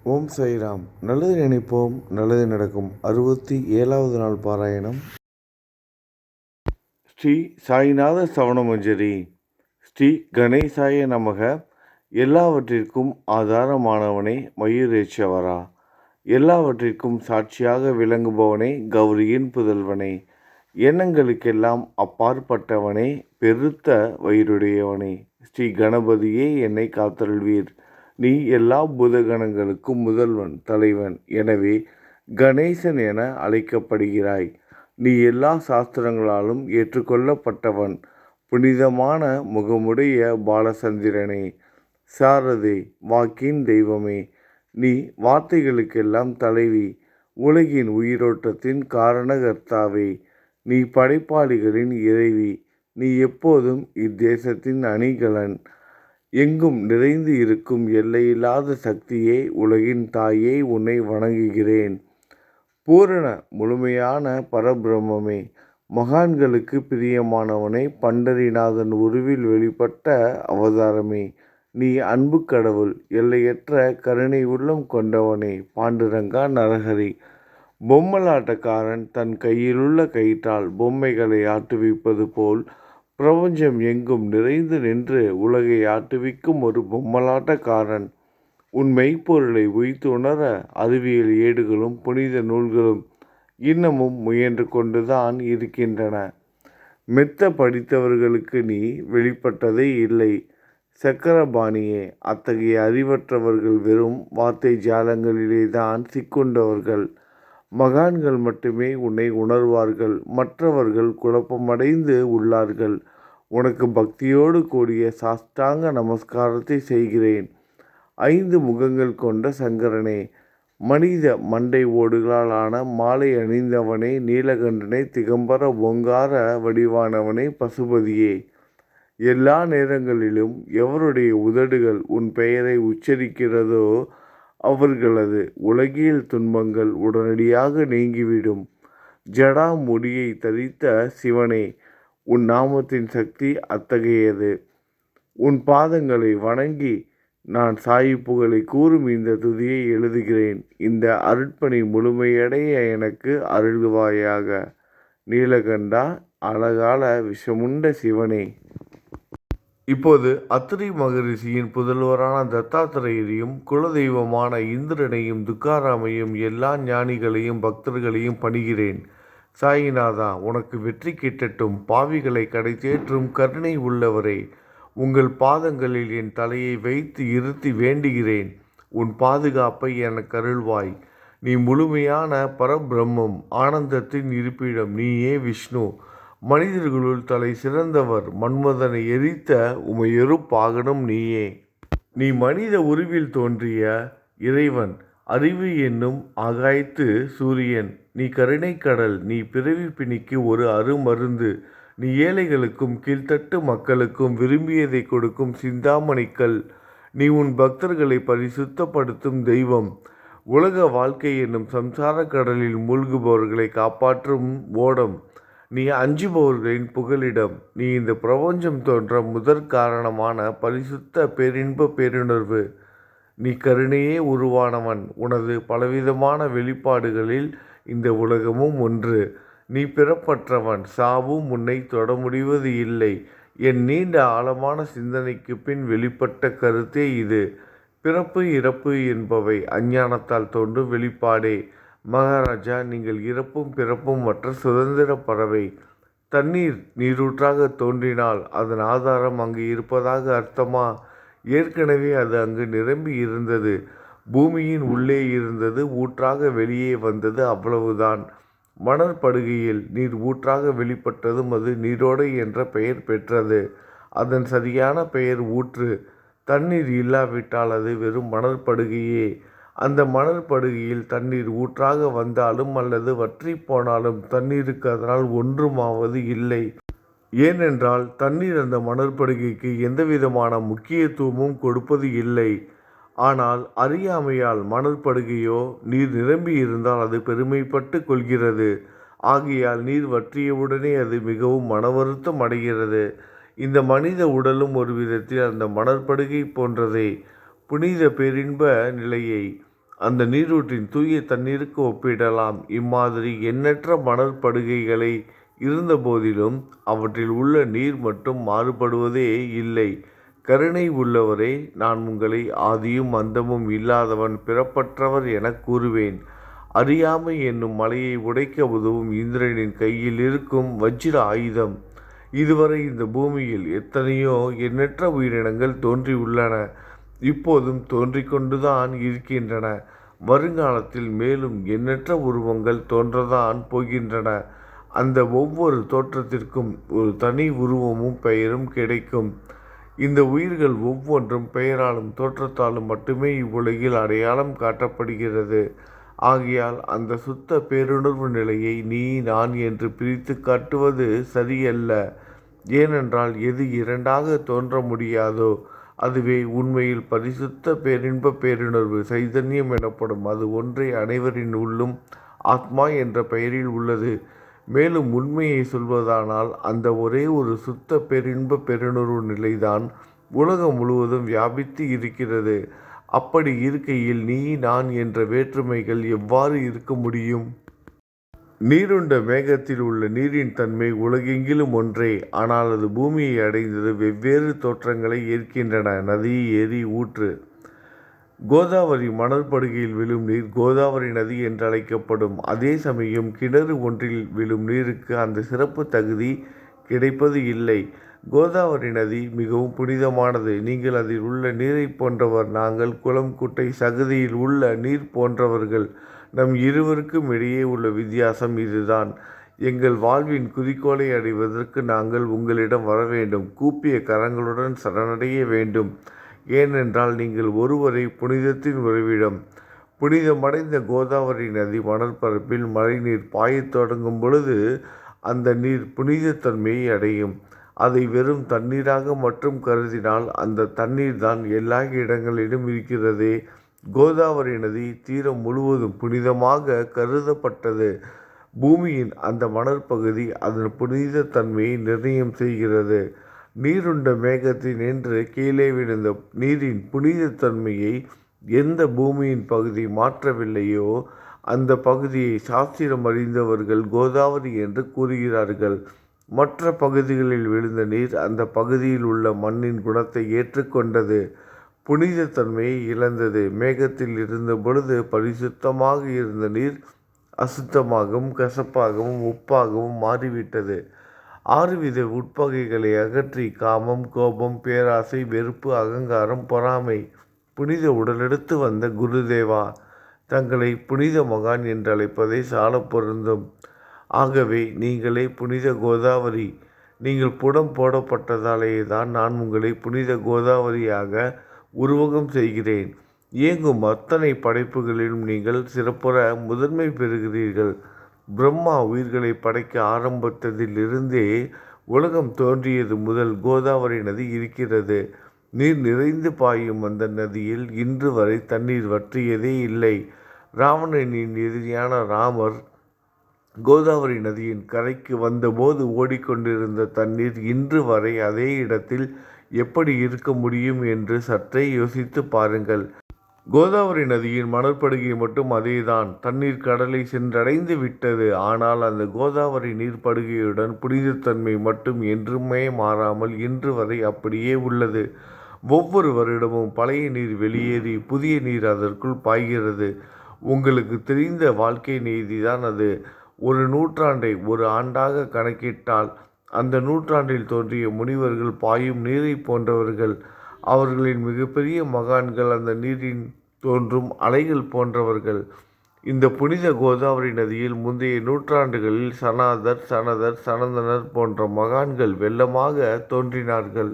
ஓம் சாய்ராம். நல்லது நினைப்போம், நல்லது நடக்கும். 67வது நாள் பாராயணம். ஸ்ரீ சாய்நாத சவணமஞ்சரி. ஸ்ரீ கணேசாய நமக. எல்லாவற்றிற்கும் ஆதாரமானவனே, மயூரேச்சவரா. எல்லாவற்றிற்கும் சாட்சியாக விளங்குபவனே, கௌரியின் புதல்வனே. எண்ணங்களுக்கெல்லாம் அப்பாற்பட்டவனே, பெருத்த வயிறுடையவனே. ஸ்ரீ கணபதியே, என்னை காத்தருள்வீர். நீ எல்லா பூதகணங்களுக்கும் முதல்வன், தலைவன். எனவே கணேசன் என அழைக்கப்படுகிறாய். நீ எல்லா சாஸ்திரங்களாலும் ஏற்றுக்கொள்ளப்பட்டவன். புனிதமான முகமுடைய பாலசந்திரனே, சாரதே, வாக்கின் தெய்வமே, நீ வார்த்தைகளுக்கெல்லாம் தலைவி, உலகின் உயிரோட்டத்தின் காரணகர்த்தாவே, நீ படைப்பாளிகளின் இறைவி, நீ எப்போதும் இத்தேசத்தின் அணிகலன். எங்கும் நிறைந்து இருக்கும் எல்லையில்லாத சக்தியே, உலகின் தாயே, உன்னை வணங்குகிறேன். பூரண முழுமையான பரபிரம்மே, மகான்களுக்கு பிரியமானவனே, பண்டரிநாதன் உருவில் வெளிப்பட்ட அவதாரமே, நீ அன்பு கடவுள், எல்லையற்ற கருணை உள்ளம் கொண்டவனே, பாண்டுரங்கா நரஹரி. பொம்மலாட்டக்காரன் தன் கையிலுள்ள கயிற்றால் பொம்மைகளை ஆட்டுவிப்பது போல் பிரபஞ்சம் எங்கும் நிறைந்து நின்று உலகை ஆட்டுவிக்கும் ஒரு பொம்மலாட்டக்காரன். உன் மெய்ப்பொருளை உய்த்துணர அறிவியல் ஏடுகளும் புனித நூல்களும் இன்னமும் முயன்று கொண்டுதான் இருக்கின்றன. மெத்த படித்தவர்களுக்கு நீ வெளிப்பட்டதே இல்லை. சக்கரபாணியே, அத்தகைய அறிவற்றவர்கள் வெறும் வார்த்தை ஜாலங்களிலேதான் சிக்குண்டவர்கள். மகான்கள் மட்டுமே உன்னை உணர்வார்கள். மற்றவர்கள் குழப்பமடைந்து உள்ளார்கள். உனக்கு பக்தியோடு கூடிய சாஷ்டாங்க நமஸ்காரத்தை செய்கிறேன். 5 முகங்கள் கொண்ட சங்கரனே, மனித மண்டை ஓடுகளால் ஆன மாலை அணிந்தவனே, நீலகண்டனே, திகம்பர ஓங்கார வடிவானவனே, பசுபதியே, எல்லா நேரங்களிலும் எவருடைய உதடுகள் உன் பெயரை உச்சரிக்கிறதோ அவர்களது உலகியல் துன்பங்கள் உடனடியாக நீங்கிவிடும். ஜடா முடியை தரித்த சிவனே, உன் நாமத்தின் சக்தி அத்தகையது. உன் பாதங்களை வணங்கி நான் சாயி புகழை கூறும் இந்த துதியை எழுதுகிறேன். இந்த அருட்பணி முழுமையடைய எனக்கு அருள்வாயாக. நீலகண்டா, அழகால விஷமுண்ட சிவனே. இப்போது அத்திரி மகரிஷியின் புதல்வரான தத்தாத்திரேயரையும் குலதெய்வமான இந்திரனையும் துக்காராமையும் எல்லா ஞானிகளையும் பக்தர்களையும் பணிகிறேன். சாயிநாதா, உனக்கு வெற்றி கிட்டட்டும். பாவிகளை கடை தேற்றும் கருணை உள்ளவரே, உங்கள் பாதங்களில் என் தலையை வைத்து இருத்தி வேண்டுகிறேன். உன் பாதுகாப்பை எனக்கு அருள்வாய். நீ முழுமையான பரபிரம்மம், ஆனந்தத்தின் இருப்பிடம். நீயே விஷ்ணு. மனிதர்களுள் தலை சிறந்தவர். மன்மதனை எரித்த உமையொரு பாகனும் நீயே. நீ மனித உருவில் தோன்றிய இறைவன். அறிவு என்னும் ஆகாயத்து சூரியன். நீ கருணை கடல். நீ பிறவி பிணிக்கு ஒரு அருமருந்து. நீ ஏழைகளுக்கும் கீழ்த்தட்டு மக்களுக்கும் விரும்பியதை கொடுக்கும் சிந்தாமணிக்கல். நீ உன் பக்தர்களை பரிசுத்தப்படுத்தும் தெய்வம். உலக வாழ்க்கை என்னும் சம்சார கடலில் மூழ்குபவர்களை காப்பாற்றும் ஓடம். நீ அஞ்சுபவர்களின் புகலிடம். நீ இந்த பிரபஞ்சம் தோன்ற முதற் காரணமான பரிசுத்த பேரின்ப பேருணர்வு. நீ கருணையே உருவானவன். உனது பலவிதமான வெளிப்பாடுகளில் இந்த உலகமும் ஒன்று. நீ பிறப்பற்றவன். சாவும் உன்னை தொட முடிவது இல்லை. என் நீண்ட ஆழமான சிந்தனைக்கு பின் வெளிப்பட்ட கருத்தே இது. பிறப்பு இறப்பு என்பவை அஞ்ஞானத்தால் தோன்றும் வெளிப்பாடே. மகாராஜா, நீங்கள் இறப்பும் பிறப்பும் மற்ற சுதந்திர பறவை. தண்ணீர் நீரூற்றாக தோன்றினால் அதன் ஆதாரம் அங்கு இருப்பதாக அர்த்தமா? ஏற்கனவே அது அங்கு நிரம்பி இருந்தது. பூமியின் உள்ளே இருந்தது. ஊற்றாக வெளியே வந்தது, அவ்வளவுதான். மணற்படுகையில் நீர் ஊற்றாக வெளிப்பட்டதும் அது நீரோடை என்ற பெயர் பெற்றது. அதன் சரியான பெயர் ஊற்று. தண்ணீர் இல்லாவிட்டால் அது வெறும் மணற்படுகையே. அந்த மணற்படுகையில் தண்ணீர் ஊற்றாக வந்தாலும் அல்லது வற்றி போனாலும் தண்ணீருக்கு அதனால் ஒன்றுமாவது இல்லை. ஏனென்றால் தண்ணீர் அந்த மணற்படுகைக்கு எந்தவிதமான முக்கியத்துவமும் கொடுப்பது இல்லை. ஆனால் அறியாமையால் மணற்படுகையோ நீர் நிரம்பி இருந்தால் அது பெருமைப்பட்டு கொள்கிறது. ஆகையால் நீர் வற்றியவுடனே அது மிகவும் மனவருத்தம் அடைகிறது. இந்த மனித உடலும் ஒரு விதத்தில் அந்த மணற்படுகை போன்றதே. புனித பேரின்ப நிலையை அந்த நீரூற்றின் தூய தண்ணீருக்கு ஒப்பிடலாம். இம்மாதிரி எண்ணற்ற மணற்படுகைகளை இருந்தபோதிலும் அவற்றில் உள்ள நீர் மட்டும் மாறுபடுவதே இல்லை. கருணை உள்ளவரே, நான் உங்களை ஆதியும் அந்தமும் இல்லாதவன், பிறப்பற்றவர் எனக் கூறுவேன். அறியாமை என்னும் மலையை உடைக்க உதவும் இந்திரனின் கையில் இருக்கும் வஜ்ர ஆயுதம். இதுவரை இந்த பூமியில் எத்தனையோ எண்ணற்ற உயிரினங்கள் தோன்றியுள்ளன. இப்போதும் தோன்றிக் கொண்டுதான் இருக்கின்றன. வருங்காலத்தில் மேலும் எண்ணற்ற உருவங்கள் தோன்றத்தான் போகின்றன. அந்த ஒவ்வொரு தோற்றத்திற்கும் ஒரு தனி உருவமும் பெயரும் கிடைக்கும். இந்த உயிர்கள் ஒவ்வொன்றும் பெயராலும் தோற்றத்தாலும் மட்டுமே இவ்வுலகில் அடையாளம் காட்டப்படுகிறது. ஆகையால் அந்த சுத்த பேருணர்வு நிலையை நீ நான் என்று பிரித்து காட்டுவது சரியல்ல. ஏனென்றால் எது இரண்டாக தோன்ற முடியாதோ அதுவே உண்மையில் பரிசுத்த பேரின்ப பேருணர்வு சைதன்யம் எனப்படும். அது ஒன்றே அனைவரின் உள்ளும் ஆத்மா என்ற பெயரில் உள்ளது. மேலும் உண்மையை சொல்வதானால் அந்த ஒரே ஒரு சுத்த பேரின்ப பெருணர்வு நிலைதான் உலகம் முழுவதும் வியாபித்து இருக்கிறது. அப்படி இருக்கையில் நீ நான் என்ற வேற்றுமைகள் எவ்வாறு இருக்க முடியும்? நீருண்ட மேகத்தில் உள்ள நீரின் தன்மை உலகெங்கிலும் ஒன்றே. ஆனால் அது பூமியை அடைந்தது வெவ்வேறு தோற்றங்களை ஏற்கின்றன. நதி, ஏரி, ஊற்று. கோதாவரி மணற்படுகையில் விழும் நீர் கோதாவரி நதி என்றழைக்கப்படும். அதே சமயம் கிணறு ஒன்றில் விழும் நீருக்கு அந்த சிறப்பு தகுதி கிடைப்பது இல்லை. கோதாவரி நதி மிகவும் புனிதமானது. நீங்கள் அதில் உள்ள நீரை போன்றவர். நாங்கள் குளம், குட்டை, சகதியில் உள்ள நீர் போன்றவர்கள். நம் இருவருக்கும் இடையே உள்ள வித்தியாசம் இதுதான். எங்கள் வாழ்வின் குறிக்கோளை அடைவதற்கு நாங்கள் உங்களிடம் வர வேண்டும். கூப்பிய கரங்களுடன் சரணடைய வேண்டும். ஏனென்றால் நீங்கள் ஒருவரை புனிதத்தின் உறைவிடம். புனிதமடைந்த கோதாவரி நதி மணற்பரப்பில் மழைநீர் பாயத் தொடங்கும் பொழுது அந்த நீர் புனிதத்தன்மையை அடையும். அதை வெறும் தண்ணீராக மட்டும் கருதினால் அந்த தண்ணீர் தான் எல்லா இடங்களிலும் இருக்கிறதே. கோதாவரி நதி தீரம் முழுவதும் புனிதமாக கருதப்பட்டது. பூமியின் அந்த மணற்பகுதி அதன் புனிதத்தன்மையை நிர்ணயம் செய்கிறது. நீருண்ட மேகத்தின் என்று கீழே விழுந்த நீரின் புனிதத்தன்மையை எந்த பூமியின் பகுதி மாற்றவில்லையோ அந்த பகுதியை சாஸ்திரம் அறிந்தவர்கள் கோதாவரி என்று கூறுகிறார்கள். மற்ற பகுதிகளில் விழுந்த நீர் அந்த பகுதியில் உள்ள மண்ணின் குணத்தை ஏற்றுக்கொண்டது, புனிதத்தன்மையை இழந்தது. மேகத்தில் இருந்த பொழுது பரிசுத்தமாக இருந்த நீர் அசுத்தமாகவும் கசப்பாகவும் உப்பாகவும் மாறிவிட்டது. 6 வித உட்பகைகளை அகற்றி காமம், கோபம், பேராசை, வெறுப்பு, அகங்காரம், பொறாமை புனித உடலெடுத்து வந்த குருதேவா தங்களை புனித மகான் என்று அழைப்பதை சால பொருந்தும். ஆகவே நீங்களே புனித கோதாவரி. நீங்கள் புடம் போடப்பட்டதாலேயே தான் நான் உங்களை புனித கோதாவரியாக உருவகம் செய்கிறேன். இயங்கும் அத்தனை படைப்புகளிலும் நீங்கள் சிறப்புற முதன்மை பெறுகிறீர்கள். பிரம்மா உயிர்களை படைக்க ஆரம்பித்ததிலிருந்தே உலகம் தோன்றியது முதல் கோதாவரி நதி இருக்கிறது. நீர் நிறைந்து பாயும் அந்த நதியில் இன்று வரை தண்ணீர் வற்றியதே இல்லை. ராவணனின் எதிரியான ராமர் கோதாவரி நதியின் கரைக்கு வந்தபோது ஓடிக்கொண்டிருந்த தண்ணீர் இன்று வரை அதே இடத்தில் எப்படி இருக்க முடியும் என்று சற்றே யோசித்து பாருங்கள். கோதாவரி நதியின் மணற்படுகை மட்டும் அதேதான். தண்ணீர் கடலை சென்றடைந்து விட்டது. ஆனால் அந்த கோதாவரி நீர்ப்படுகையுடன் புனிதத்தன்மை மட்டும் என்றுமே மாறாமல் இன்று வரை அப்படியே உள்ளது. ஒவ்வொரு வருடமும் பழைய நீர் வெளியேறி புதிய நீர் அதற்குள் பாய்கிறது. உங்களுக்கு தெரிந்த வாழ்க்கை நீதிதான் அது. ஒரு நூற்றாண்டை ஒரு ஆண்டாக கணக்கிட்டால் அந்த நூற்றாண்டில் தோன்றிய முனிவர்கள் பாயும் நீரை போன்றவர்கள். அவர்களின் மிகப்பெரிய மகான்கள் அந்த நீரின் தோன்றும் அலைகள் போன்றவர்கள். இந்த புனித கோதாவரி நதியில் முந்தைய நூற்றாண்டுகளில் சனாதர், சனதர், சனந்தனர் போன்ற மகான்கள் வெள்ளமாக தோன்றினார்கள்.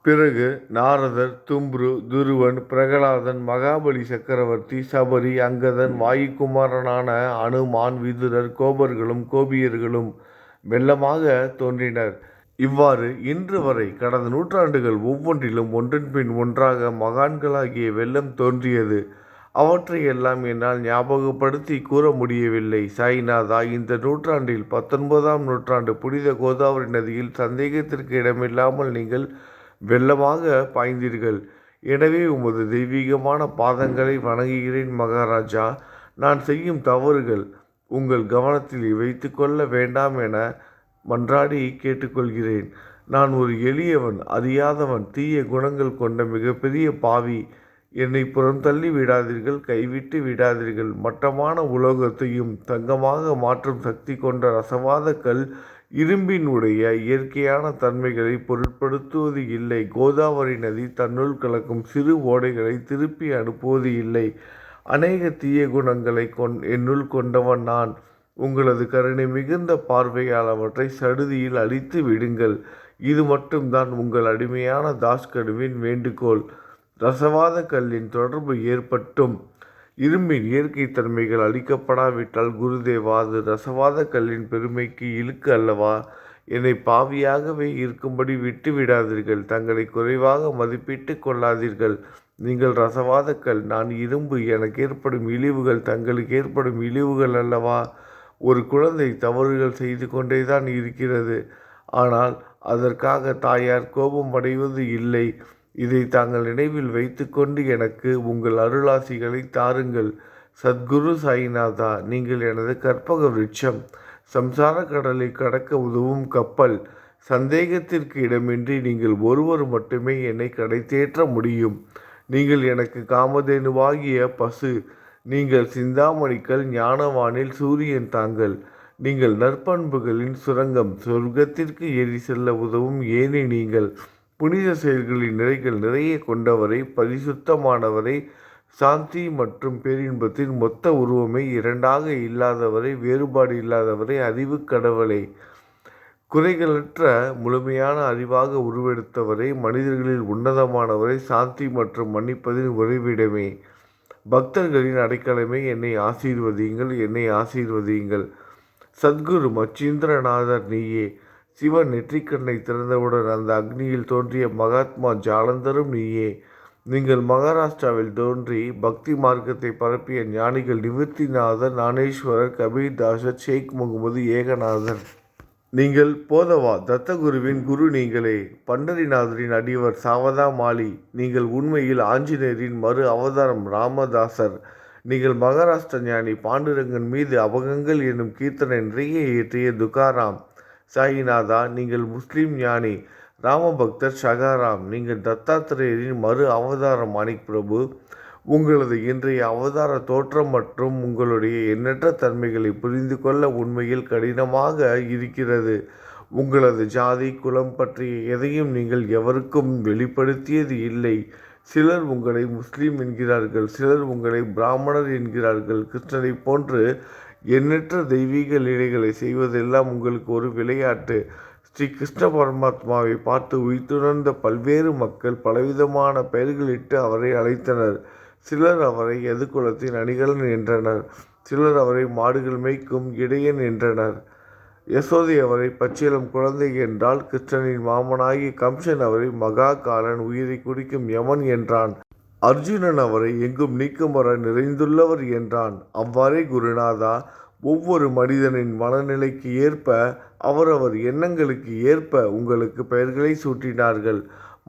பிறகு நாரதர், தும்ரு, துருவன், பிரகலாதன், மகாபலி சக்கரவர்த்தி, சபரி, அங்கதன், வாயுகுமாரனான அனுமான், விதுரர், கோபர்களும் கோபியர்களும் வெள்ளமாக தோன்றினர். இவ்வாறு இன்று வரை கடந்த நூற்றாண்டுகள் ஒவ்வொன்றிலும் ஒன்றன் பின் ஒன்றாக மகான்களாகிய வெள்ளம் தோன்றியது. அவற்றையெல்லாம் என்னால் ஞாபகப்படுத்தி கூற முடியவில்லை. சாய்நாதா, இந்த நூற்றாண்டில் 19ஆம் நூற்றாண்டு புனித கோதாவரி நதியில் சந்தேகத்திற்கு இடமில்லாமல் நீங்கள் வெள்ளமாக பாய்ந்தீர்கள். எனவே உமது தெய்வீகமான பாதங்களை வணங்குகிறேன் மகாராஜா. நான் செய்யும் தவறுகள் உங்கள் கவனத்தில் வைத்து கொள்ள வேண்டாம் என மன்றாடி கேட்டுக்கொள்கிறேன். நான் ஒரு எளியவன், அறியாதவன், தீய குணங்கள் கொண்ட மிகப்பெரிய பாவி. என்னை புறந்தள்ளி விடாதீர்கள், கைவிட்டு விடாதீர்கள். மட்டமான உலோகத்தையும் தங்கமாக மாற்றும் சக்தி கொண்ட ரசவாத கல் இரும்பினுடைய இயற்கையான தன்மைகளை பொருட்படுத்துவது இல்லை. கோதாவரி நதி தன்னுள் கலக்கும் சிறு ஓடைகளை திருப்பி அனுப்புவது இல்லை. அநேக தீய குணங்களை என்னுள் கொண்டவன் நான். உங்களது கருணை மிகுந்த பார்வையால் அவற்றை சடுதியில் அழித்து விடுங்கள். இது மட்டும்தான் உங்கள் அடிமையான தாஸ்கனுவின் வேண்டுகோள். ரசவாத கல்லின் தொடர்பு ஏற்பட்டும் இரும்பின் இயற்கை தன்மைகள் அளிக்கப்படாவிட்டால் குருதேவா, அது ரசவாத கல்லின் பெருமைக்கு இழுக்கு அல்லவா? என்னை பாவியாகவே இருக்கும்படி விட்டு விடாதீர்கள். தங்களை குறைவாக மதிப்பிட்டு கொள்ளாதீர்கள். நீங்கள் ரசவாத கல், நான் இரும்பு. எனக்கு ஏற்படும் இழிவுகள் தங்களுக்கு ஏற்படும் இழிவுகள் அல்லவா? ஒரு குழந்தை தவறுகள் செய்து கொண்டேதான் இருக்கிறது. ஆனால் அதற்காக தாயார் கோபம் அடைவது இல்லை. இதை தாங்கள் நினைவில் வைத்து கொண்டு எனக்கு உங்கள் அருளாசிகளை தாருங்கள். சத்குரு சாய்நாதா, நீங்கள் எனது கற்பக விருட்சம், சம்சார கடலை கடக்க உதவும் கப்பல். சந்தேகத்திற்கு இடமின்றி நீங்கள் ஒருவர் மட்டுமே என்னை கடைத்தேற்ற முடியும். நீங்கள் எனக்கு காமதேனுவாகிய பசு. நீங்கள் சிந்தாமணிக்கல், ஞானவானில் சூரியன் தாங்கள். நீங்கள் நற்பண்புகளின் சுரங்கம், சொர்க்கத்திற்கு ஏறி செல்ல உதவும் ஏனி நீங்கள். புனித செயல்களின் நிறைகள் நிறைய கொண்டவரை, பரிசுத்தமானவரை, சாந்தி மற்றும் பேரின்பத்தின் மொத்த உருவமே, இரண்டாக இல்லாதவரை, வேறுபாடு இல்லாதவரை, அறிவு கடவுளை, குறைகளற்ற முழுமையான அறிவாக உருவெடுத்தவரை, மனிதர்களில் உன்னதமானவரை, சாந்தி மற்றும் மன்னிப்பதின் உறைவிடமே, பக்தர்களின் அடைக்கலமே, என்னை ஆசீர்வதியுங்கள், என்னை ஆசீர்வதியுங்கள். சத்குரு மச்சீந்திரநாதர் நீயே. சிவன் நெற்றிக்கண்ணை திறந்தவுடன் அந்த அக்னியில் தோன்றிய மகாத்மா ஜாலந்தரும் நீயே. நீங்கள் மகாராஷ்டிராவில் தோன்றி பக்தி மார்க்கத்தை பரப்பிய ஞானிகள் நிவர்த்திநாதர், ஞானேஸ்வரர், கபீர்தாசர், ஷேக் முகமது ஏகநாதர். நீங்கள் போதவா தத்தகுருவின் குரு நீங்களே. பண்டரிநாதரின் அடியவர் சாவதா மாலி. நீங்கள் உண்மையில் ஆஞ்சநேயரின் மறு அவதாரம் ராமதாசர். நீங்கள் மகாராஷ்டிர ஞானி பாண்டுரங்கன் மீது அபகங்கள் என்னும் கீர்த்தனை நிறைய இயற்றிய துகாராம். சாயிநாதா, நீங்கள் முஸ்லீம் ஞானி ராமபக்தர் ஷகாராம். நீங்கள் தத்தாத்திரேயரின் மறு அவதாரம் மாணிக் பிரபு. உங்களது இன்றைய அவதார தோற்றம் மற்றும் உங்களுடைய எண்ணற்ற தன்மைகளை புரிந்து கொள்ள உண்மையில் கடினமாக இருக்கிறது. உங்களது ஜாதி குலம் பற்றிய எதையும் நீங்கள் எவருக்கும் வெளிப்படுத்தியது இல்லை. சிலர் உங்களை முஸ்லீம் என்கிறார்கள், சிலர் உங்களை பிராமணர் என்கிறார்கள். கிருஷ்ணரை போன்று எண்ணற்ற தெய்வீக லீலைகளை செய்வதெல்லாம் உங்களுக்கு ஒரு விளையாட்டு. ஸ்ரீ கிருஷ்ண பரமாத்மாவை பார்த்து உய்த்துணர்ந்த பல்வேறு மக்கள் பலவிதமான பெயர்களிட்டு அவரை அழைத்தனர். சிலர் அவரை எதுகுலத்தின் அணிகலன் என்றனர், சிலர் அவரை மாடுகள் மேய்க்கும் இடையன் என்றனர். யசோதை அவரை பச்சிளம் குழந்தை என்றால், கிருஷ்ணனின் மாமனாகி கம்சன் அவரை மகா காலன், உயிரை குடிக்கும் யமன் என்றான். அர்ஜுனன் அவரை எங்கும் நீக்கமர நிறைந்துள்ளவர் என்றான். அவ்வாறே குருநாதா, ஒவ்வொரு மனிதனின் மனநிலைக்கு ஏற்ப, அவரவர் எண்ணங்களுக்கு ஏற்ப உங்களுக்கு பெயர்களை சூட்டினார்கள்.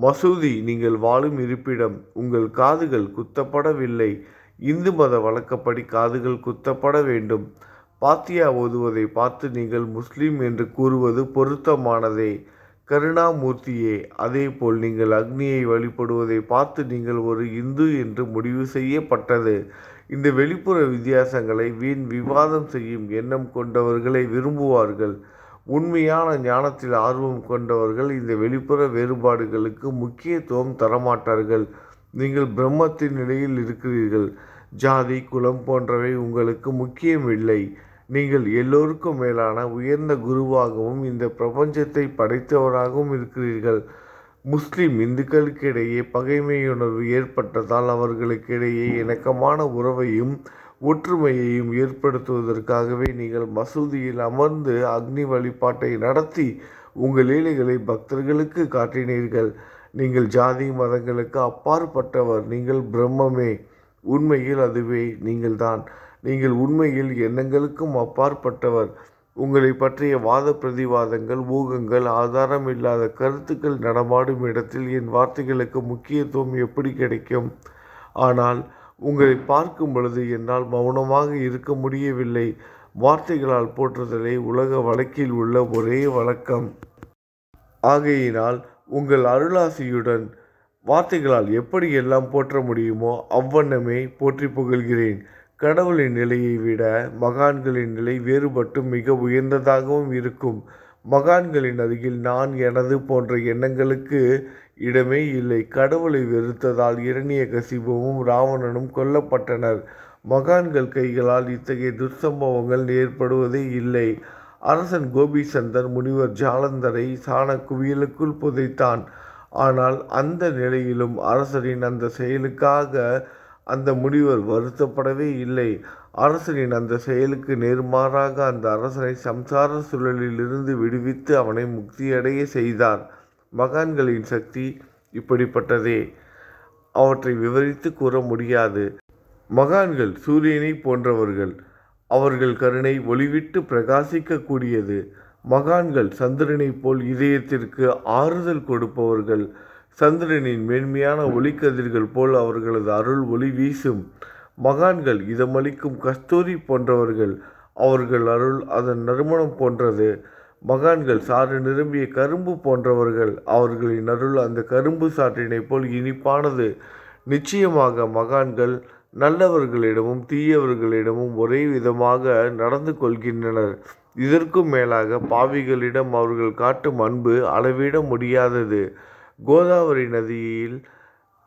மசூதி நீங்கள் வாழும் இருப்பிடம். உங்கள் காதுகள் குத்தப்படவில்லை. இந்து மத வழக்கப்படி காதுகள் குத்தப்பட வேண்டும். பாத்தியா ஓதுவதை பார்த்து நீங்கள் முஸ்லீம் என்று கூறுவது பொருத்தமானதே. கருணாமூர்த்தியே, அதேபோல் நீங்கள் அக்னியை வழிபடுவதை பார்த்து நீங்கள் ஒரு இந்து என்று முடிவு செய்யப்பட்டது. இந்த வெளிப்புற வித்தியாசங்களை வீண் விவாதம் செய்யும் எண்ணம் கொண்டவர்களை விரும்புவார்கள். உண்மையான ஞானத்தில் ஆர்வம் கொண்டவர்கள் இந்த வெளிப்புற வேறுபாடுகளுக்கு முக்கியத்துவம் தரமாட்டார்கள். நீங்கள் பிரம்மத்தின் நிலையில் இருக்கிறீர்கள். ஜாதி குலம் போன்றவை உங்களுக்கு முக்கியமில்லை. நீங்கள் எல்லோருக்கும் மேலான உயர்ந்த குருவாகவும் இந்த பிரபஞ்சத்தை படைத்தவராகவும் இருக்கிறீர்கள். முஸ்லிம் இந்துக்களுக்கு இடையே பகைமையுணர்வு ஏற்பட்டதால் அவர்களுக்கிடையே இணக்கமான உறவையும் ஒற்றுமையையும் ஏற்படுத்துவதற்காகவே நீங்கள் மசூதியில் அமர்ந்து அக்னி வழிபாட்டை நடத்தி உங்கள் லீலைகளை பக்தர்களுக்கு காட்டினீர்கள். நீங்கள் ஜாதி மதங்களுக்கு அப்பாற்பட்டவர். நீங்கள் பிரம்மமே. உண்மையில் அதுவே நீங்கள்தான். நீங்கள் உண்மையில் எண்ணங்களுக்கும் அப்பாற்பட்டவர். உங்களை பற்றிய வாத பிரதிவாதங்கள், ஊகங்கள், ஆதாரம் இல்லாத கருத்துக்கள் நடமாடும் இடத்தில் என் வார்த்தைகளுக்கு முக்கியத்துவம் எப்படி கிடைக்கும்? ஆனால் உங்களை பார்க்கும் பொழுது என்னால் மௌனமாக இருக்க முடியவில்லை. வார்த்தைகளால் போற்றுதலே உலக வழக்கில் உள்ள ஒரே வழக்கம். ஆகையினால் உங்கள் அருளாசியுடன் வார்த்தைகளால் எப்படி எல்லாம் போற்ற முடியுமோ அவ்வண்ணமே போற்றி புகழ்கிறேன். கடவுளின் நிலையை விட மகான்களின் நிலை வேறுபட்டும் மிக உயர்ந்ததாகவும் இருக்கும். மகான்களின் அருகில் நான், எனது போன்ற எண்ணங்களுக்கு இடமே இல்லை. கடவுளை வெறுத்ததால் இரணியகசிபுவும் ராவணனும் கொல்லப்பட்டனர். மகான்கள் கைகளால் இத்தகைய துர்சம்பவங்கள் ஏற்படுவதே இல்லை. அரசன் கோபிசந்தர் முனிவர் ஜாலந்தரை சாண குவியலுக்குள் புதைத்தான். ஆனால் அந்த நிலையிலும் அரசரின் அந்த செயலுக்காக அந்த முனிவர் வருத்தப்படவே இல்லை. அரசனின் அந்த செயலுக்கு நேர்மாறாக அந்த அரசனை சம்சார சுழலிலிருந்து விடுவித்து அவனை முக்தியடைய செய்தார். மகான்களின் சக்தி இப்படிப்பட்டதே. அவற்றை விவரித்து கூற முடியாது. மகான்கள் சூரியனை போன்றவர்கள். அவர்கள் கருணை ஒளிவிட்டு பிரகாசிக்கக்கூடியது. மகான்கள் சந்திரனைப் போல் இதயத்திற்கு ஆறுதல் கொடுப்பவர்கள். சந்திரனின் மேன்மையான ஒளிக்கதிர்கள் போல் அவர்களது அருள் ஒளி வீசும். மகான்கள் இதமளிக்கும் கஸ்தூரி போன்றவர்கள். அவர்கள் அருள் அதன் நறுமணம் போன்றது. மகான்கள் சாறு நிரம்பிய கரும்பு போன்றவர்கள். அவர்களின் அருள் அந்த கரும்பு சாற்றினைப் போல் இனிப்பானது. நிச்சயமாக மகான்கள் நல்லவர்களிடமும் தீயவர்களிடமும் ஒரே விதமாக நடந்து கொள்கின்றனர். இதற்கும் மேலாக பாவிகளிடம் அவர்கள் காட்டும் அன்பு அளவிட முடியாதது. கோதாவரி நதியில்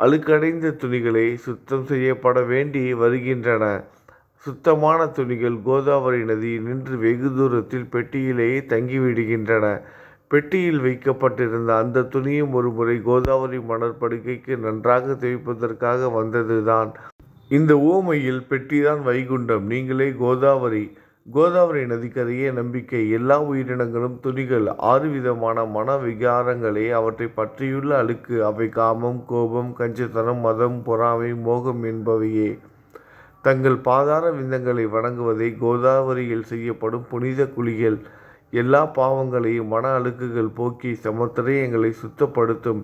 அழுக்கடைந்த துணிகளே சுத்தம் செய்யப்பட வேண்டி வருகின்றன. சுத்தமான துணிகள் கோதாவரி நதியில் நின்று வெகு தூரத்தில் பெட்டியிலேயே தங்கிவிடுகின்றன. பெட்டியில் வைக்கப்பட்டிருந்த அந்த துணியும் ஒருமுறை கோதாவரி மணற்படுக்கைக்கு நன்றாக துவைப்பதற்காக வந்ததுதான். இந்த உவமையில் பெட்டிதான் வைகுண்டம், நீங்களே கோதாவரி. கோதாவரி நதிக்கரையே நம்பிக்கை. எல்லா உயிரினங்களும் துணிகள். 6 விதமான மன விகாரங்களே அவற்றை பற்றியுள்ள அழுக்கு. அவை காமம், கோபம், கஞ்சத்தனம், மதம், பொறாமை, மோகம் என்பவையே. தங்கள் பாதார விந்தங்களை வணங்குவதை கோதாவரியில் செய்யப்படும் புனித குளியல். எல்லா பாவங்களையும் மன அழுக்குகள் போக்கி சமத்திரயங்களை சுத்தப்படுத்தும்.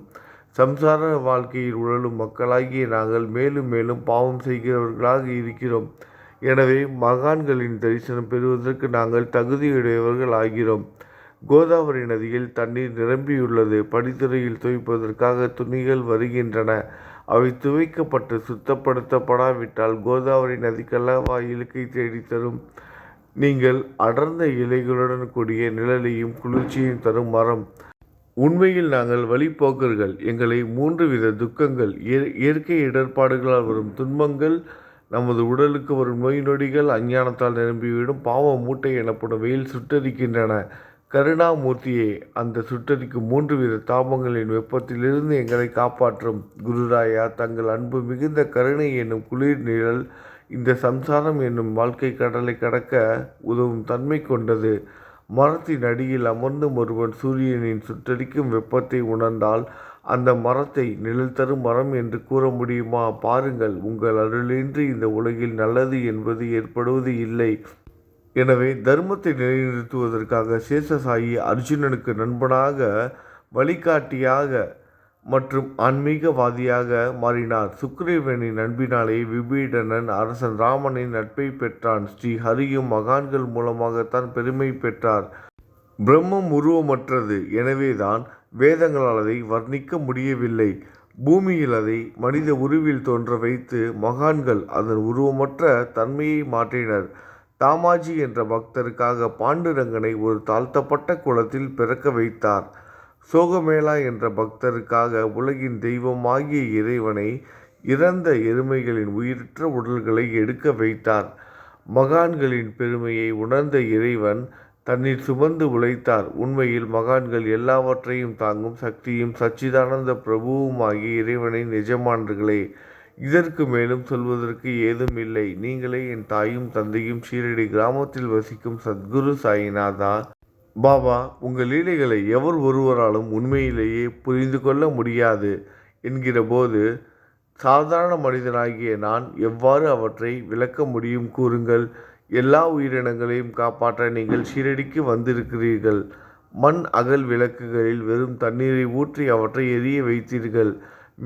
சம்சார வாழ்க்கையில் உழலும் மக்களாகிய நாங்கள் மேலும் மேலும் பாவம் செய்கிறவர்களாக இருக்கிறோம். எனவே மகான்களின் தரிசனம் பெறுவதற்கு நாங்கள் தகுதியுடையவர்கள் ஆகிறோம். கோதாவரி நதியில் தண்ணீர் நிரம்பியுள்ளது. படித்துறையில் துவைப்பதற்காக துணிகள் வருகின்றன. அவை துவைக்கப்பட்டு சுத்தப்படுத்தப்படாவிட்டால் கோதாவரி நதிக்கல்லவா இழுக்கை தேடித்தரும். நீங்கள் அடர்ந்த இலைகளுடன் கூடிய நிழலையும் குளிர்ச்சியையும் தரும் மரம். உண்மையில் நாங்கள் வழிப்போக்கர்கள். எங்களை 3 வித துக்கங்கள், இயற்கை இடர்பாடுகளால் வரும் துன்பங்கள், நமது உடலுக்கு வரும் நோய் நொடிகள், அஞ்ஞானத்தால் நிரம்பிவிடும் பாவ மூட்டை எனப்படும் வெயில் சுட்டரிக்கின்றன. கருணாமூர்த்தியே, அந்த சுட்டரிக்கும் 3 வித தாபங்களின் வெப்பத்திலிருந்து எங்களை காப்பாற்றும். குருராயா, தங்கள் அன்பு மிகுந்த கருணை என்னும் குளிர் நிழல் இந்த சம்சாரம் என்னும் வாழ்க்கை கடலை கடக்க உதவும் தன்மை கொண்டது. மரத்தின் அடியில் அமர்ந்தும் ஒருவன் சூரியனின் சுட்டரிக்கும் வெப்பத்தை உணர்ந்தால் அந்த மரத்தை நிழல் தரும் மரம் என்று கூற முடியுமா? பாருங்கள், உங்கள் அருளின்றி இந்த உலகில் நல்லது என்பது ஏற்படுவது இல்லை. எனவே தர்மத்தை நிலைநிறுத்துவதற்காக சேஷசாயி அர்ஜுனனுக்கு நண்பனாக, வழிகாட்டியாக மற்றும் ஆன்மீகவாதியாக மாறினார். சுக்கிரீவனின் அன்பினாலே விபீடனன் அரசன் ராமனின் நட்பை பெற்றான். ஸ்ரீ ஹரியும் மகான்கள் மூலமாகத்தான் பெருமை பெற்றார். பிரம்மம் உருவமற்றது. எனவேதான் வேதங்களால் அதை வர்ணிக்க முடியவில்லை. பூமியில் அதை மனித உருவில் தோன்ற வைத்து மகான்கள் அதன் உருவமற்ற தன்மையை மாற்றினர். தாமாஜி என்ற பக்தருக்காக பாண்டுரங்கனை ஒரு தாழ்த்தப்பட்ட குலத்தில் பிறக்க வைத்தார். சோகமேளா என்ற பக்தருக்காக உலகின் தெய்வமாகிய இறைவனை இறந்த எருமைகளின் உயிரற்ற உடல்களை எடுக்க வைத்தார். மகான்களின் பெருமையை உணர்ந்த இறைவன் தண்ணீர் சுமந்து உழைத்தார். உண்மையில் மகான்கள் எல்லாவற்றையும் தாங்கும் சக்தியும் சச்சிதானந்த பிரபுவுமாகிய இறைவனின் எஜமானர்களே. இதற்கு மேலும் சொல்வதற்கு ஏதும் இல்லை. நீங்களே என் தாயும் தந்தையும் ஷீரடி கிராமத்தில் வசிக்கும் சத்குரு சாயிநாதா. பாபா, உங்கள் லீலைகளை எவர் ஒருவராலும் உண்மையிலேயே புரிந்து கொள்ள முடியாது என்கிற போது சாதாரண மனிதனாகிய நான் எவ்வாறு அவற்றை விளக்க முடியும் கூறுங்கள். எல்லா உயிரினங்களையும் காப்பாற்ற நீங்கள் ஷீரடிக்கு வந்திருக்கிறீர்கள். மண் அகல் விளக்குகளில் வெறும் தண்ணீரை ஊற்றி அவற்றை எரிய வைத்தீர்கள்.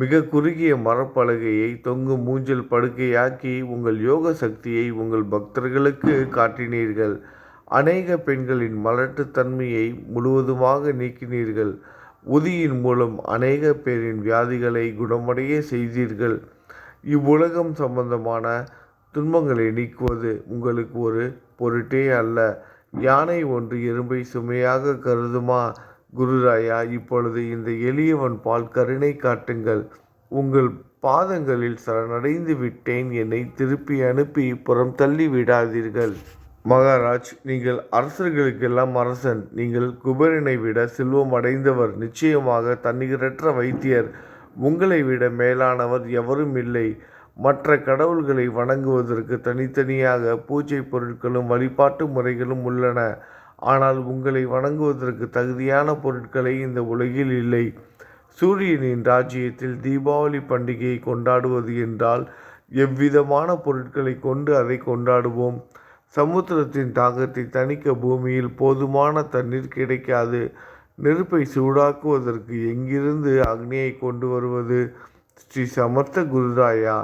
மிக குறுகிய மரப்பலகையை தொங்கும் மூஞ்சல் படுக்கையாக்கி உங்கள் யோக சக்தியை உங்கள் பக்தர்களுக்கு காட்டினீர்கள். அநேக பெண்களின் மலட்டுத்தன்மையை முழுவதுமாக நீக்கினீர்கள். உதியின் மூலம் அநேக பேரின் வியாதிகளை குணமடைய செய்தீர்கள். இவ்வுலகம் சம்பந்தமான துன்பங்களை நீக்குவது உங்களுக்கு ஒரு பொருட்டே அல்ல. யானை ஒன்று எறும்பை சுமையாக கருதுமா? குருராயா, இப்பொழுது இந்த எளியவன் பால் கருணை காட்டுங்கள். உங்கள் பாதங்களில் சரணடைந்து விட்டேன். என்னை திருப்பி அனுப்பி புறம் தள்ளி விடாதீர்கள். மகாராஜ், நீங்கள் அரசர்களுக்கெல்லாம் அரசன். நீங்கள் குபேரனை விட செல்வம் அடைந்தவர். நிச்சயமாக தண்ணீரற்ற வைத்தியர். உங்களை விட மேலானவர் எவரும் இல்லை. மற்ற கடவுள்களை வணங்குவதற்கு தனித்தனியாக பூஜை பொருட்களும் வழிபாட்டு முறைகளும் உள்ளன. ஆனால் உங்களை வணங்குவதற்கு தகுதியான பொருட்களே இந்த உலகில் இல்லை. சூரியனின் ராஜ்யத்தில் தீபாவளி பண்டிகையை கொண்டாடுவது என்றால் எவ்விதமான பொருட்களை கொண்டு அதை கொண்டாடுவோம்? சமுத்திரத்தின் தாகத்தை தணிக்க பூமியில் போதுமான தண்ணீர் கிடைக்காது. நெருப்பை சூடாக்குவதற்கு எங்கிருந்து அக்னியை கொண்டு வருவது? ஸ்ரீ சமர்த்த குருராயா,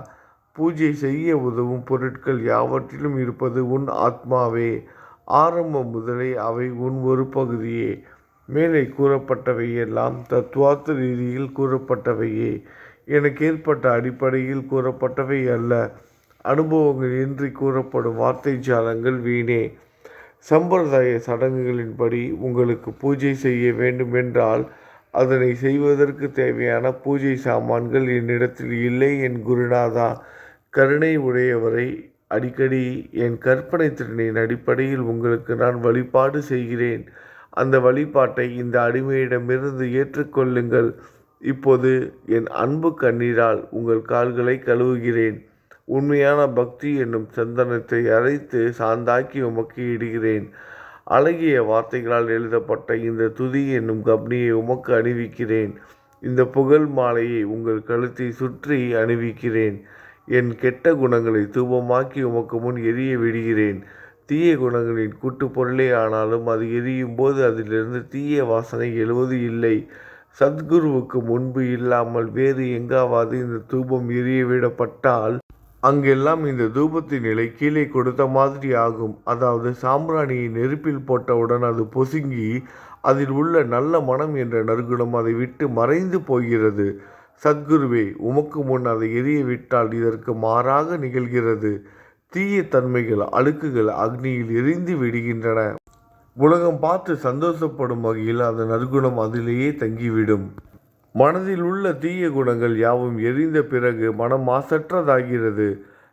பூஜை செய்ய உதவும் பொருட்கள் யாவற்றிலும் இருப்பது உன் ஆத்மாவே. ஆரம்பம் முதலே அவை உன் ஒரு பகுதியே. மேலே கூறப்பட்டவையெல்லாம் தத்துவார்த்த ரீதியில் கூறப்பட்டவையே. எனக்கு ஏற்பட்ட அடிப்படையில் கூறப்பட்டவை அல்ல. அனுபவங்கள் இன்றி கூறப்படும் வார்த்தை ஜாலங்கள் வீணே. சம்பிரதாய சடங்குகளின்படி உங்களுக்கு பூஜை செய்ய வேண்டுமென்றால் அதனை செய்வதற்கு தேவையான பூஜை சாமான்கள் என்னிடத்தில் இல்லை. என் குருநாதா, கருணை உடையவரை, அடிக்கடி என் கற்பனை திறனின் அடிப்படையில் உங்களுக்கு நான் வழிபாடு செய்கிறேன். அந்த வழிபாட்டை இந்த அடிமையிடமிருந்து ஏற்றுக்கொள்ளுங்கள். இப்போது என் அன்பு கண்ணீரால் உங்கள் கால்களை கழுவுகிறேன். உண்மையான பக்தி என்னும் சந்தனத்தை அரைத்து சாந்தாக்கி உமக்கு இடுகிறேன். அழகிய வார்த்தைகளால் எழுதப்பட்ட இந்த துதி என்னும் கப்னியை உமக்கு அணிவிக்கிறேன். இந்த புகழ் மாலையை உங்கள் கழுத்தை சுற்றி அணிவிக்கிறேன். என் கெட்ட குணங்களை தூபமாக்கி உமக்கு முன் எரிய விடுகிறேன். தீய குணங்களின் கூட்டு பொருளே ஆனாலும் அது எரியும் போது அதிலிருந்து தீய வாசனை எழுவது இல்லை. சத்குருவுக்கு முன்பு இல்லாமல் வேறு எங்காவது இந்த தூபம் எரிய விடப்பட்டால் அங்கெல்லாம் இந்த தூபத்தின் நிலை கீழே கொடுத்த மாதிரி ஆகும். அதாவது சாம்பிராணியை நெருப்பில் போட்டவுடன் அது பொசுங்கி அதில் உள்ள நல்ல மனம் என்ற நற்குணம் அதை விட்டு மறைந்து போகிறது. சத்குருவே, உமக்கு முன் அதை எரிய விட்டால் இதற்கு மாறாக நிகழ்கிறது. தீய தன்மைகள், அழுக்குகள் அக்னியில் எரிந்து விடுகின்றன. உலகம் பார்த்து சந்தோஷப்படும் வகையில் அந்த நற்குணம் அதிலேயே தங்கிவிடும். மனதில் உள்ள தீய குணங்கள் யாவும் எரிந்த பிறகு மனம் மாசற்றதாகிறது.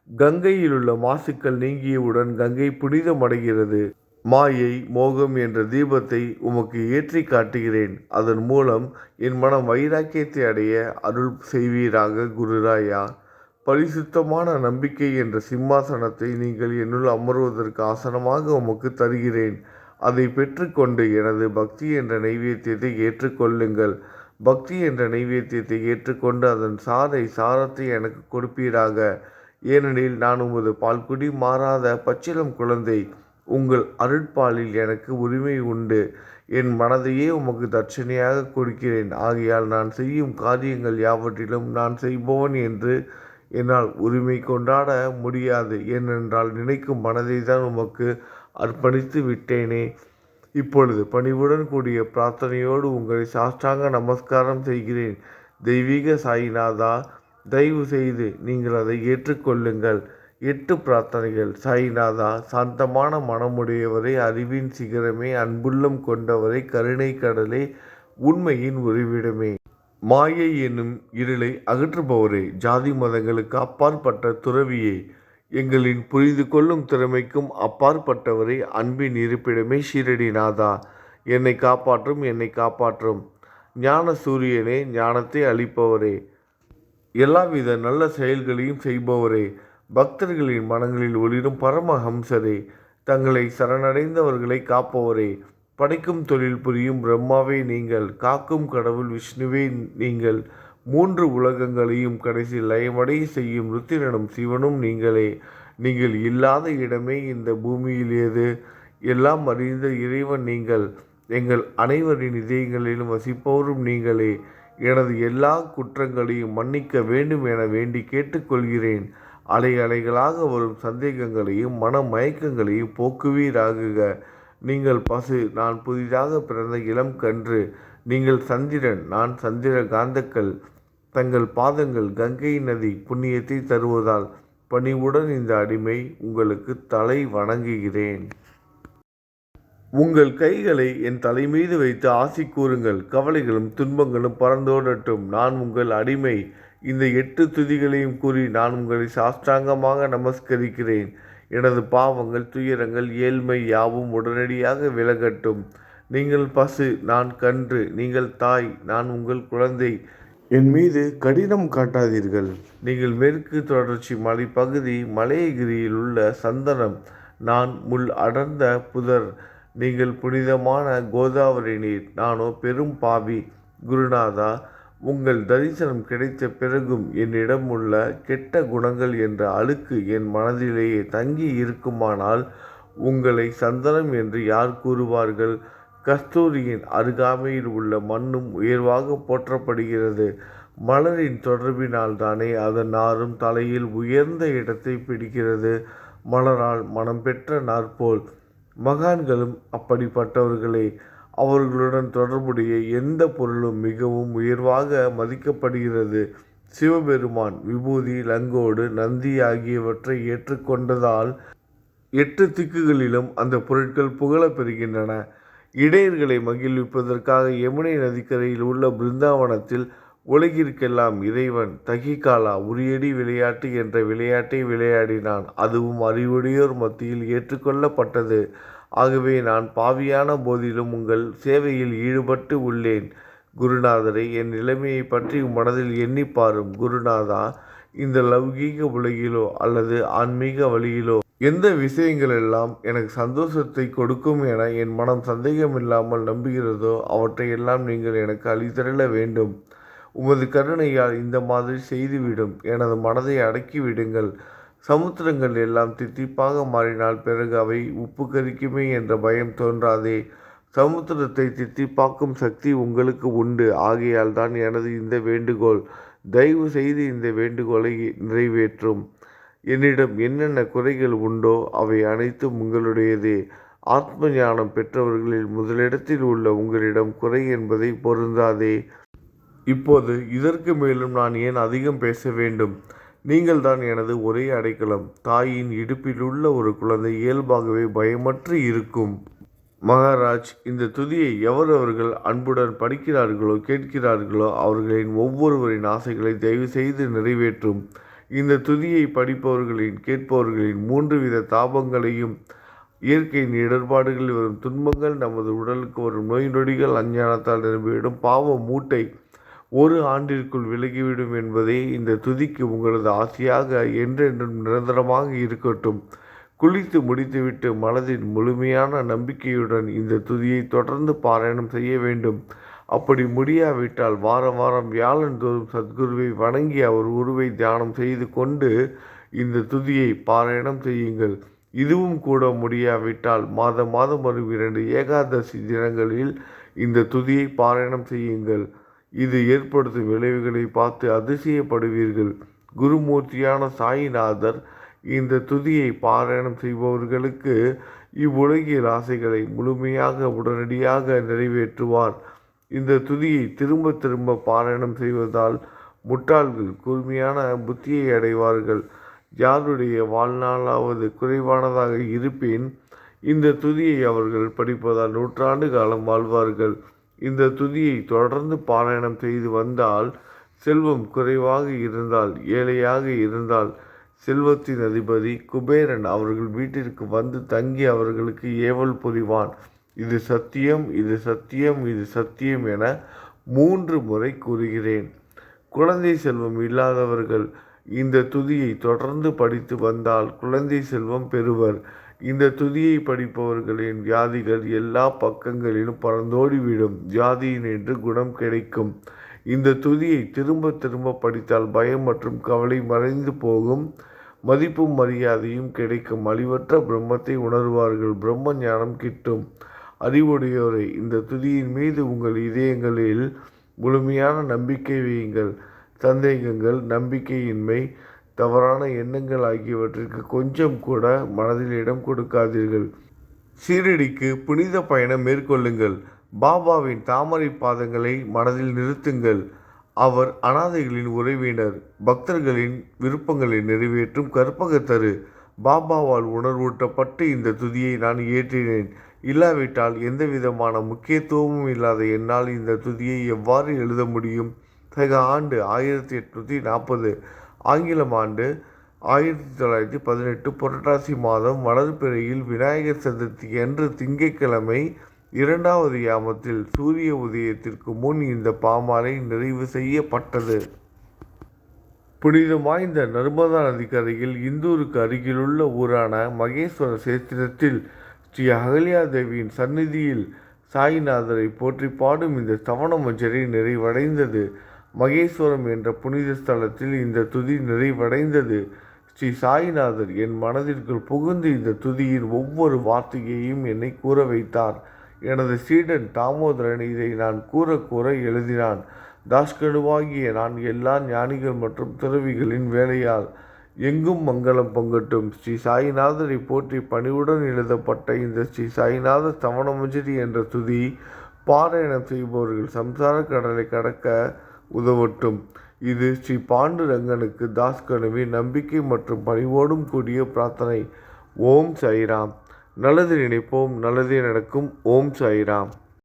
கங்கையில் உள்ள மாசுக்கள் நீங்கியவுடன் கங்கை புனிதமடைகிறது. மாயை, மோகம் என்ற தீபத்தை உமக்கு ஏற்றி காட்டுகிறேன். அதன் மூலம் என் மனம் வைராக்கியத்தை அடைய அருள் செய்வீராக குருராயா. பரிசுத்தமான நம்பிக்கை என்ற சிம்மாசனத்தை நீங்கள் என்னுள் அமர்வதற்கு ஆசனமாக உமக்கு தருகிறேன். அதை பெற்றுக்கொண்டு எனது பக்தி என்ற நைவேத்தியத்தை ஏற்றுக்கொள்ளுங்கள். பக்தி என்ற நைவேத்தியத்தை ஏற்றுக்கொண்டு அதன் சாரத்தை எனக்கு கொடுப்பீராக. ஏனெனில் நான் உமது பால்குடி மாறாத பச்சிளம் குழந்தை. உங்கள் அருட்பாலில் எனக்கு உரிமை உண்டு. என் மனதையே உமக்கு தட்சணையாக கொடுக்கிறேன். ஆகையால் நான் செய்யும் காரியங்கள் யாவற்றிலும் நான் செய்பவன் என்று என்னால் உரிமை கொண்டாட முடியாது. ஏனென்றால் நினைக்கும் மனதை தான் உமக்கு அர்ப்பணித்து விட்டேனே. இப்பொழுது பணிவுடன் கூடிய பிரார்த்தனையோடு உங்களை சாஷ்டாங்க நமஸ்காரம் செய்கிறேன். தெய்வீக சாயிநாதா, தயவு செய்து நீங்கள் அதை ஏற்றுக்கொள்ளுங்கள். 8 பிரார்த்தனைகள். சாயிநாதா, சாந்தமான மனமுடையவரே, அறிவின் சிகரமே, அன்புள்ளம் கொண்டவரே, கருணை கடலே, உண்மையின் உறைவிடமே, மாயை என்னும் இருளை அகற்றுபவரே, ஜாதி மதங்களுக்கு அப்பாற்பட்ட துறவியே, எங்களின் புரிந்து கொள்ளும் திறமைக்கும் அப்பாற்பட்டவரே, அன்பின் இருப்பிடமே, ஷீரடிநாதா, என்னை காப்பாற்றும், என்னை காப்பாற்றும். ஞான சூரியனே, ஞானத்தை அளிப்பவரே, எல்லாவித நல்ல செயல்களையும் செய்பவரே, பக்தர்களின் மனங்களில் ஒளிரும் பரமஹம்சரே, தங்களை சரணடைந்தவர்களை காப்பவரே, படைக்கும் தொழில் புரியும் பிரம்மாவே நீங்கள், காக்கும் கடவுள் விஷ்ணுவே நீங்கள், 3 உலகங்களையும் கடைசி லயமடைய செய்யும் ருத்திரனும் சிவனும் நீங்களே. நீங்கள் இல்லாத இடமே இந்த பூமியில் ஏது? எல்லாம் அறிந்த இறைவன் நீங்கள். எங்கள் அனைவரின் இதயங்களிலும் வசிப்பவரும் நீங்களே. எனது எல்லா குற்றங்களையும் மன்னிக்க வேண்டும் என வேண்டி கேட்டுக்கொள்கிறேன். அலை அலைகளாக வரும் சந்தேகங்களையும் மன மயக்கங்களையும் போக்குவீராகுக. நீங்கள் பசு, நான் புதிதாக பிறந்த இளம் கன்று. நீங்கள் சந்திரன், நான் சந்திர காந்தக்கல். தங்கள் பாதங்கள் கங்கை நதி புண்ணியத்தை தருவதால் பணிவுடன் இந்த அடிமை உங்களுக்கு தலை வணங்குகிறேன். உங்கள் கைகளை என் தலைமீது வைத்து ஆசி கூறுங்கள். கவலைகளும் துன்பங்களும் பறந்தோடட்டும். நான் உங்கள் அடிமை. இந்த 8 துதிகளையும் கூறி நான் உங்களை சாஷ்டாங்கமாக நமஸ்கரிக்கிறேன். எனது பாவங்கள், துயரங்கள், ஏழ்மை யாவும் உடனடியாக விலகட்டும். நீங்கள் பசு, நான் கன்று. நீங்கள் தாய், நான் உங்கள் குழந்தை. என் மீது கடினம் காட்டாதீர்கள். நீங்கள் மேற்கு தொடர்ச்சி மலைப்பகுதி, மலையகிரியில் உள்ள சந்தனம். நான் முள் அடர்ந்த புதர். நீங்கள் புனிதமான கோதாவரி நீர். நானோ பெரும் பாவி. குருநாதா, உங்கள் தரிசனம் கிடைத்த பிறகும் என்னிடம் உள்ள கெட்ட குணங்கள் என்ற அழுக்கு என் மனதிலேயே தங்கி இருக்குமானால் உங்களை சந்தனம் என்று யார் கூறுவார்கள்? கஸ்தூரியின் அருகாமையில் உள்ள மண்ணும் உயர்வாக போற்றப்படுகிறது. மலரின் தொடர்பினால் தானே அதன் நாரும் தலையில் உயர்ந்த இடத்தை பிடிக்கிறது. மலரால் மனம் பெற்ற நாற்போல் மகான்களும் அப்படிப்பட்டவர்களே. அவர்களுடன் தொடர்புடைய எந்த பொருளும் மிகவும் உயர்வாக மதிக்கப்படுகிறது. சிவபெருமான் விபூதி, லங்கோடு, நந்தி ஆகியவற்றை ஏற்றுக்கொண்டதால் 8 திக்குகளிலும் அந்த பொருட்கள் புகழப் பெறுகின்றன. இடையர்களை மகிழ்விப்பதற்காக யமுனை நதிக்கரையில் உள்ள பிருந்தாவனத்தில் உலகிற்கெல்லாம் இறைவன் தகிகாலா உரியடி விளையாட்டு என்ற விளையாட்டை விளையாடினான். அதுவும் அறிவுடையோர் மத்தியில் ஏற்றுக்கொள்ளப்பட்டது. ஆகவே நான் பாவியான போதிலும் உங்கள் சேவையில் ஈடுபட்டு உள்ளேன். குருநாதரை, என் நிலைமையை பற்றி மனதில் எண்ணிப்பாரும். குருநாதா, இந்த லௌகீக உலகிலோ அல்லது ஆன்மீக வழியிலோ எந்த விஷயங்களெல்லாம் எனக்கு சந்தோஷத்தை கொடுக்கும் என என் மனம் சந்தேகமில்லாமல் நம்புகிறதோ அவற்றையெல்லாம் நீங்கள் எனக்கு அளித்தருள வேண்டும். உமது கருணையால் இந்த மாதிரி செய்துவிடும். எனது மனதை அடக்கிவிடுங்கள். சமுத்திரங்கள் எல்லாம் தித்திப்பாக மாறினால் பிறகு அவை உப்பு கரிக்குமே என்ற பயம் தோன்றாதே. சமுத்திரத்தை தித்திப்பாக்கும் சக்தி உங்களுக்கு உண்டு. ஆகையால் தான் எனது இந்த வேண்டுகோள். தயவு செய்து இந்த வேண்டுகோளை நிறைவேற்றும். என்னிடம் என்னென்ன குறைகள் உண்டோ அவை அனைத்தும் உங்களுடையதே. ஆத்ம ஞானம் பெற்றவர்களில் முதலிடத்தில் உள்ள உங்களிடம் குறை என்பதை பொருந்தாதே. இப்போது இதற்கு மேலும் நான் ஏன் அதிகம் பேச வேண்டும்? நீங்கள் தான் எனது ஒரே அடைக்கலம். தாயின் இடுப்பிலுள்ள ஒரு குழந்தை இயல்பாகவே பயமற்று இருக்கும். மகாராஜ், இந்த துதியை எவரவர்கள் அன்புடன் படிக்கிறார்களோ கேட்கிறார்களோ அவர்களின் ஒவ்வொருவரின் ஆசைகளை தயவு செய்து நிறைவேற்றும். இந்த துதியை படிப்பவர்களின் கேட்பவர்களின் 3 வித தாபங்களையும், இயற்கையின் இடர்பாடுகளில் வரும் துன்பங்கள், நமது உடலுக்கு வரும் நோய் நொடிகள், அஞ்ஞானத்தால் நிரம்பிவிடும் பாவ மூட்டை 1 ஆண்டிற்குள் விலகிவிடும் என்பதே இந்த துதிக்கு உங்களது ஆசையாக என்றென்றும் நிரந்தரமாக இருக்கட்டும். குளித்து முடித்துவிட்டு மனதின் முழுமையான நம்பிக்கையுடன் இந்த துதியை தொடர்ந்து பாராயணம் செய்ய வேண்டும். அப்படி முடியாவிட்டால் வாரம் வாரம் வியாழந்தோறும் சத்குருவை வணங்கி அவர் உருவை தியானம் செய்து கொண்டு இந்த துதியை பாராயணம் செய்யுங்கள். இதுவும் கூட முடியாவிட்டால் மாதம் வரும் 2 ஏகாதசி தினங்களில் இந்த துதியை பாராயணம் செய்யுங்கள். இது ஏற்படுத்தும் விளைவுகளை பார்த்து அதிசயப்படுவீர்கள். குருமூர்த்தியான சாயிநாதர் இந்த துதியை பாராயணம் செய்பவர்களுக்கு இவ்வுலகில் ஆசைகளை முழுமையாக உடனடியாக நிறைவேற்றுவார். இந்த துதியை திரும்ப திரும்ப பாராயணம் செய்வதால் முட்டாள்கள் கூர்மையான புத்தியை அடைவார்கள். யாருடைய வாழ்நாளாவது குறைவானதாக இருப்பின் இந்த துதியை அவர்கள் படிப்பதால் 100 ஆண்டு காலம் வாழ்வார்கள். இந்த துதியை தொடர்ந்து பாராயணம் செய்து வந்தால் செல்வம் குறைவாக இருந்தால், ஏழையாக இருந்தால், செல்வத்தின் அதிபதி குபேரன் அவர்கள் வீட்டிற்கு வந்து தங்கி அவர்களுக்கு ஏவல் புரிவான். இது சத்தியம், இது சத்தியம், இது சத்தியம் என 3 முறை கூறுகிறேன். குழந்தை செல்வம் இல்லாதவர்கள் இந்த துதியை தொடர்ந்து படித்து வந்தால் குழந்தை செல்வம் பெறுவர். இந்த துதியை படிப்பவர்களின் வியாதிகள் எல்லா பக்கங்களிலும் பறந்தோடிவிடும். வியாதியினின்று குணம் கிடைக்கும். இந்த துதியை திரும்ப திரும்ப படித்தால் பயம் மற்றும் கவலை மறைந்து போகும். மதிப்பும் மரியாதையும் கிடைக்கும். அழிவற்ற பிரம்மத்தை உணர்வார்கள். பிரம்ம ஞானம் கிட்டும். அறிவுடையோரை, இந்த துதியின் மீது உங்கள் இதயங்களில் முழுமையான நம்பிக்கை வையுங்கள். சந்தேகங்கள், நம்பிக்கையின்மை, தவறான எண்ணங்கள் ஆகியவற்றிற்கு கொஞ்சம் கூட மனதில் இடம் கொடுக்காதீர்கள். ஷீரடிக்கு புனித பயணம் மேற்கொள்ளுங்கள். பாபாவின் தாமரை பாதங்களை மனதில் நிறுத்துங்கள். அவர் அனாதைகளின் உறவினர், பக்தர்களின் விருப்பங்களை நிறைவேற்றும் கற்பகத்தரு. பாபாவால் உணர்வூட்டப்பட்டு இந்த துதியை நான் இயற்றினேன். இல்லாவிட்டால் எந்தவிதமான முக்கியத்துவமும் இல்லாத என்னால் இந்த துதியை எவ்வாறு எழுத முடியும்? சக ஆண்டு 1840, ஆங்கிலம் ஆண்டு 1918, புரட்டாசி மாதம் வளர்பிறையில் விநாயகர் சதுர்த்தி அன்று திங்கட்கிழமை 2வது யாமத்தில் சூரிய உதயத்திற்கு முன் இந்த பாமாலை நிறைவு செய்யப்பட்டது. புனிதம் வாய்ந்த நர்மதா நதிக்கரையில் இந்தூருக்கு அருகிலுள்ள ஊரான மகேஸ்வர சேத்திரத்தில் ஸ்ரீ அகல்யாதேவியின் சந்நிதியில் சாயிநாதரை போற்றி பாடும் இந்த ஸ்தவன மஞ்சரி நிறைவடைந்தது. மகேஸ்வரம் என்ற புனித ஸ்தலத்தில் இந்த துதி நிறைவடைந்தது. ஸ்ரீ சாயிநாதர் என் மனதிற்குள் புகுந்து இந்த துதியின் ஒவ்வொரு வார்த்தையையும் என்னை கூற வைத்தார். எனது சீடன் தாமோதரன் இதை நான் கூற கூற எழுதினான். தாஸ்கனுவாகிய நான் எல்லா ஞானிகள் மற்றும் துறவிகளின் வேலையால் எங்கும் மங்களம் பொங்கட்டும். ஸ்ரீ சாயிநாதரை போற்றி பணிவுடன் எழுதப்பட்ட இந்த ஸ்ரீ சாயிநாத ஸ்தவனமஞ்சரி என்ற துதி பாராயணம் செய்பவர்கள் சம்சார கடலை கடக்க உதவட்டும். இது ஸ்ரீ பாண்டுரங்கனுக்கு தாஸ்கனுவின் நம்பிக்கை மற்றும் பணிவோடும் கூடிய பிரார்த்தனை. ஓம் சாய்ராம். நல்லது நினைப்போம், நல்லதே நடக்கும். ஓம் சாய்ராம்.